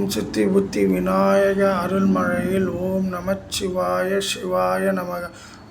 ஓம் சித்தி புத்தி விநாயக அருள்மழையில் ஓம் நமச்சிவாய சிவாய நமக.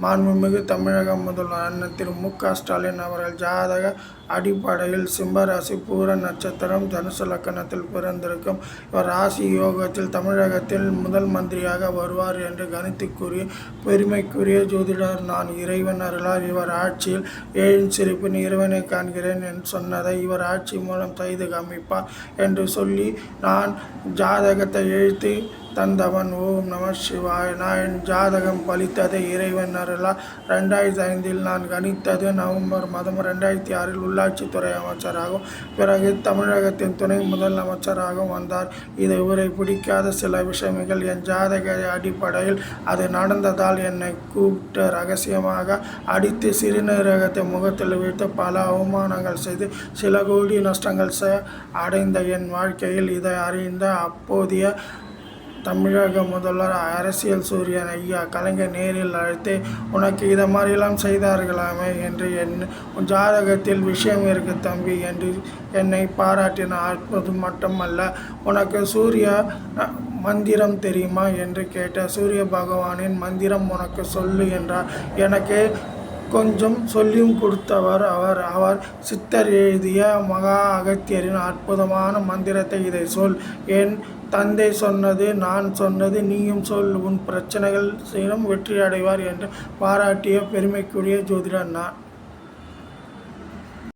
மாண்புமிகு தமிழக முதல்வர் அண்ணன் திரு மு.க. ஸ்டாலின் அவர்கள் ஜாதக அடிப்படையில் சிம்ம ராசி பூர நட்சத்திரம் தனுசு லக்கணத்தில் பிறந்திருக்கும் இவர் ராசி யோகத்தில் தமிழகத்தில் முதல் மந்திரியாக வருவார் என்று கணித்துக்குரிய பெருமைக்குரிய ஜோதிடர் நான். இறைவன் அருளால் இவர் ஆட்சியில் ஏழின் சிரிப்பின் இறைவனை காண்கிறேன் என்று சொன்னதை இவர் ஆட்சி மூலம் செய்து காமிப்பார் என்று சொல்லி நான் ஜாதகத்தை எழுத்து தந்தவன். ஓம் நம சிவாய. நான் என் ஜாதகம் பலித்தது இறைவன் அருளால் 2005 நான் கணித்தது நவம்பர் மாதம் 2006 உள்ளாட்சித்துறை அமைச்சராகவும் பிறகு தமிழகத்தின் துணை முதலமைச்சராகவும் வந்தார். இது இவரை பிடிக்காத சில விஷயங்கள் என் ஜாதக அடிப்படையில் அது நடந்ததால் என்னை கூப்பிட்டு ரகசியமாக அடித்து சிறுநீரகத்தை முகத்தில் வைத்து பல அவமானங்கள் செய்து சில கோடி நஷ்டங்கள் அடைந்த என் வாழ்க்கையில் இதை அறிந்த அப்போதைய தமிழக முதல்வர் அரசியல் சூரியன் ஐயா கலைஞர் நேரில் அழைத்து உனக்கு இதை மாதிரிலாம் செய்தார்களாமே என்று உன் ஜாதகத்தில் விஷயம் இருக்கு தம்பி என்று என்னை பாராட்டினார். அற்புது மட்டுமல்ல, உனக்கு சூரிய மந்திரம் தெரியுமா என்று கேட்ட சூரிய பகவானின் மந்திரம் உனக்கு சொல்லு என்றார். எனக்கு கொஞ்சம் சொல்லியும் கொடுத்தவர் அவர் சித்தர் எழுதிய மகா அகத்தியரின் அற்புதமான மந்திரத்தை இதை சொல். என் தந்தை சொன்னது, நான் சொன்னது, நீயும் சொல். உன் பிரச்சனைகள் செய்யும் வெற்றி அடைவார் என்று பாராட்டிய பெருமைக்குரிய ஜோதிடர் நான்.